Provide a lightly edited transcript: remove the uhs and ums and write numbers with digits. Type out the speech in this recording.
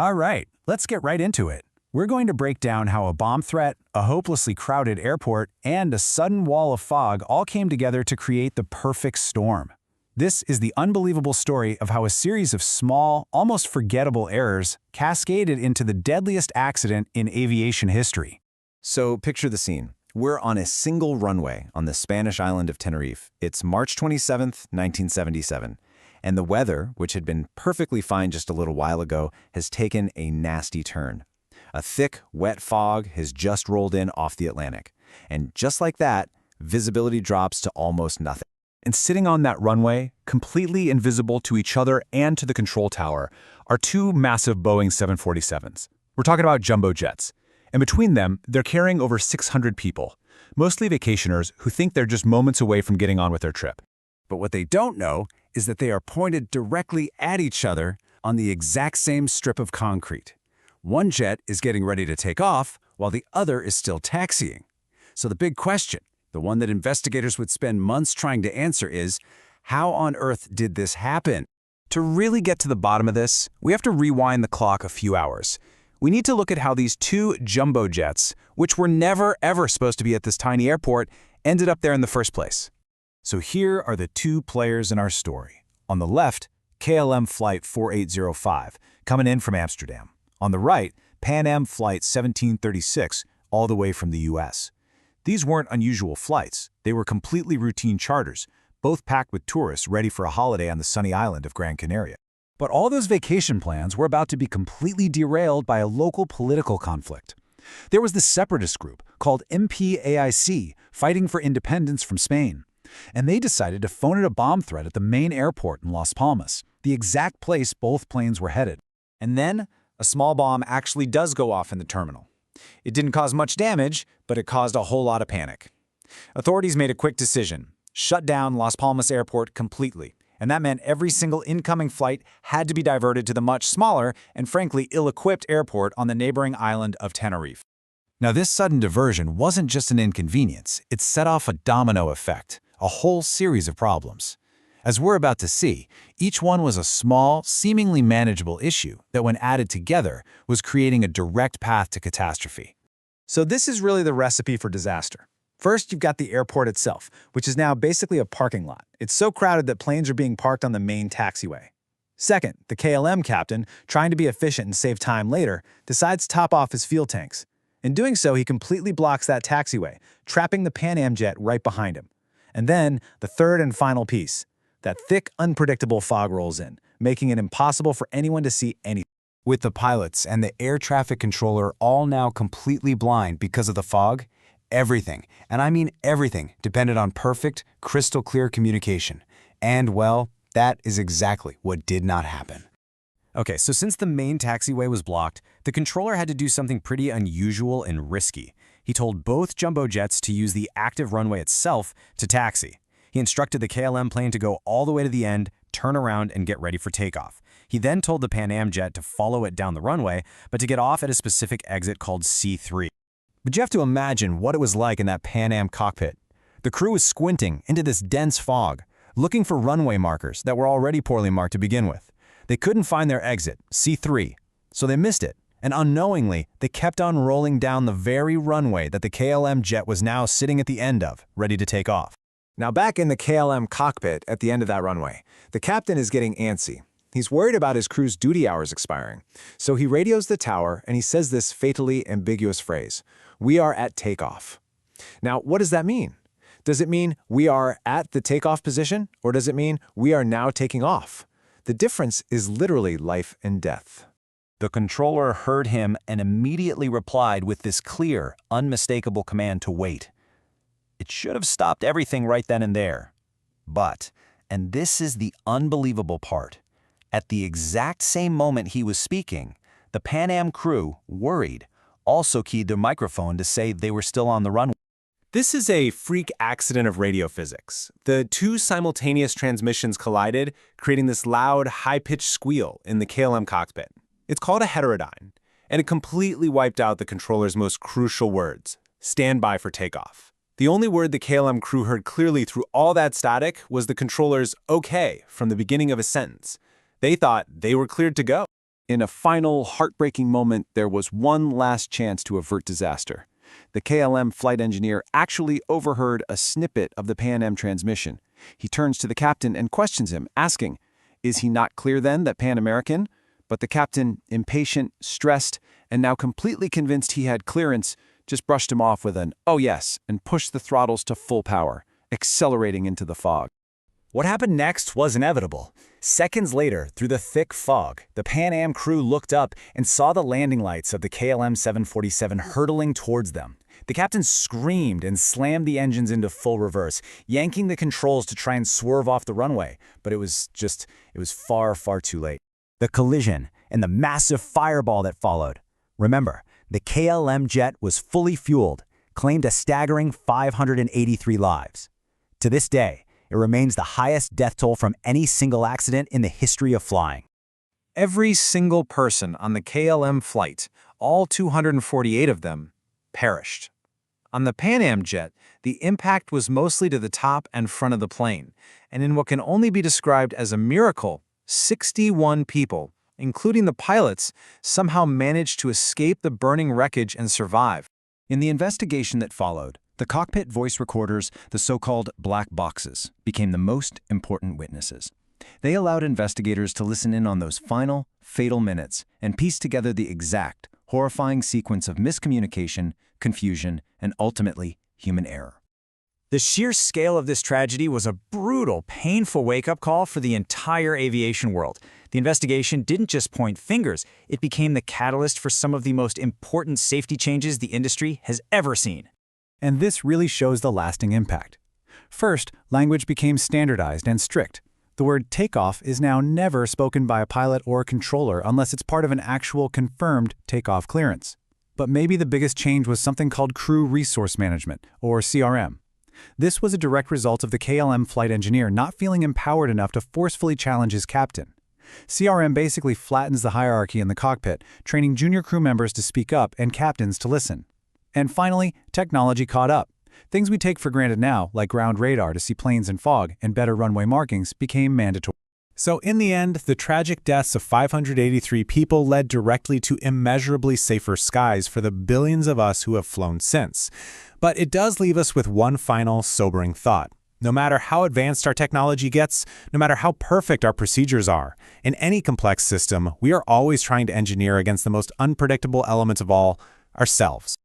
All right, let's get right into it. We're going to break down how a bomb threat, a hopelessly crowded airport, and a sudden wall of fog all came together to create the perfect storm. This is the unbelievable story of how a series of small, almost forgettable errors cascaded into the deadliest accident in aviation history. So picture the scene. We're on a single runway on the Spanish island of Tenerife. It's March 27th, 1977. And the weather, which had been perfectly fine just a little while ago, has taken a nasty turn. A thick, wet fog has just rolled in off the Atlantic. And just like that, visibility drops to almost nothing. And sitting on that runway, completely invisible to each other and to the control tower, are two massive Boeing 747s. We're talking about jumbo jets. And between them, they're carrying over 600 people, mostly vacationers who think they're just moments away from getting on with their trip. But what they don't know is that they are pointed directly at each other on the exact same strip of concrete. One jet is getting ready to take off, while the other is still taxiing. So the big question, the one that investigators would spend months trying to answer is, how on earth did this happen? To really get to the bottom of this, we have to rewind the clock a few hours. We need to look at how these two jumbo jets, which were never ever supposed to be at this tiny airport, ended up there in the first place. So here are the two players in our story. On the left, KLM Flight 4805, coming in from Amsterdam. On the right, Pan Am Flight 1736, all the way from the US. These weren't unusual flights. They were completely routine charters, both packed with tourists ready for a holiday on the sunny island of Gran Canaria. But all those vacation plans were about to be completely derailed by a local political conflict. There was this separatist group called MPAIC, fighting for independence from Spain. And they decided to phone in a bomb threat at the main airport in Las Palmas, the exact place both planes were headed. And then, a small bomb actually does go off in the terminal. It didn't cause much damage, but it caused a whole lot of panic. Authorities made a quick decision: shut down Las Palmas Airport completely. And that meant every single incoming flight had to be diverted to the much smaller and frankly ill-equipped airport on the neighboring island of Tenerife. Now, this sudden diversion wasn't just an inconvenience, it set off a domino effect, a whole series of problems. As we're about to see, each one was a small, seemingly manageable issue that, when added together, was creating a direct path to catastrophe. So this is really the recipe for disaster. First, you've got the airport itself, which is now basically a parking lot. It's so crowded that planes are being parked on the main taxiway. Second, the KLM captain, trying to be efficient and save time later, decides to top off his fuel tanks. In doing so, he completely blocks that taxiway, trapping the Pan Am jet right behind him. And then, the third and final piece. That thick, unpredictable fog rolls in, making it impossible for anyone to see anything. With the pilots and the air traffic controller all now completely blind because of the fog, everything, and I mean everything, depended on perfect, crystal clear communication. And, well, that is exactly what did not happen. Okay, so since the main taxiway was blocked, the controller had to do something pretty unusual and risky. He told both jumbo jets to use the active runway itself to taxi. He instructed the KLM plane to go all the way to the end, turn around, and get ready for takeoff. He then told the Pan Am jet to follow it down the runway, but to get off at a specific exit called C3. But you have to imagine what it was like in that Pan Am cockpit. The crew was squinting into this dense fog, looking for runway markers that were already poorly marked to begin with. They couldn't find their exit, C3, so they missed it. And unknowingly, they kept on rolling down the very runway that the KLM jet was now sitting at the end of, ready to take off. Now back in the KLM cockpit at the end of that runway, the captain is getting antsy. He's worried about his crew's duty hours expiring. So he radios the tower and he says this fatally ambiguous phrase: "We are at takeoff." Now, what does that mean? Does it mean we are at the takeoff position, or does it mean we are now taking off? The difference is literally life and death. The controller heard him and immediately replied with this clear, unmistakable command to wait. It should have stopped everything right then and there. But, and this is the unbelievable part, at the exact same moment he was speaking, the Pan Am crew, worried, also keyed their microphone to say they were still on the runway. This is a freak accident of radio physics. The two simultaneous transmissions collided, creating this loud, high-pitched squeal in the KLM cockpit. It's called a heterodyne, and it completely wiped out the controller's most crucial words: stand by for takeoff. The only word the KLM crew heard clearly through all that static was the controller's "okay" from the beginning of a sentence. They thought they were cleared to go. In a final, heartbreaking moment, there was one last chance to avert disaster. The KLM flight engineer actually overheard a snippet of the Pan Am transmission. He turns to the captain and questions him, asking, "Is he not clear then that Pan American?" But the captain, impatient, stressed, and now completely convinced he had clearance, just brushed him off with an, "Oh yes," and pushed the throttles to full power, accelerating into the fog. What happened next was inevitable. Seconds later, through the thick fog, the Pan Am crew looked up and saw the landing lights of the KLM 747 hurtling towards them. The captain screamed and slammed the engines into full reverse, yanking the controls to try and swerve off the runway, but it was far, far too late. The collision and the massive fireball that followed. Remember, the KLM jet was fully fueled, claimed a staggering 583 lives. To this day, it remains the highest death toll from any single accident in the history of flying. Every single person on the KLM flight, all 248 of them, perished. On the Pan Am jet, the impact was mostly to the top and front of the plane, and in what can only be described as a miracle, 61 people, including the pilots, somehow managed to escape the burning wreckage and survive. In the investigation that followed, the cockpit voice recorders, the so-called black boxes, became the most important witnesses. They allowed investigators to listen in on those final, fatal minutes and piece together the exact, horrifying sequence of miscommunication, confusion, and ultimately, human error. The sheer scale of this tragedy was a brutal, painful wake-up call for the entire aviation world. The investigation didn't just point fingers, it became the catalyst for some of the most important safety changes the industry has ever seen. And this really shows the lasting impact. First, language became standardized and strict. The word takeoff is now never spoken by a pilot or a controller unless it's part of an actual confirmed takeoff clearance. But maybe the biggest change was something called Crew Resource Management, or CRM. This was a direct result of the KLM flight engineer not feeling empowered enough to forcefully challenge his captain. CRM basically flattens the hierarchy in the cockpit, training junior crew members to speak up and captains to listen. And finally, technology caught up. Things we take for granted now, like ground radar to see planes in fog and better runway markings, became mandatory. So in the end, the tragic deaths of 583 people led directly to immeasurably safer skies for the billions of us who have flown since. But it does leave us with one final, sobering thought. No matter how advanced our technology gets, no matter how perfect our procedures are, in any complex system, we are always trying to engineer against the most unpredictable element of all, ourselves.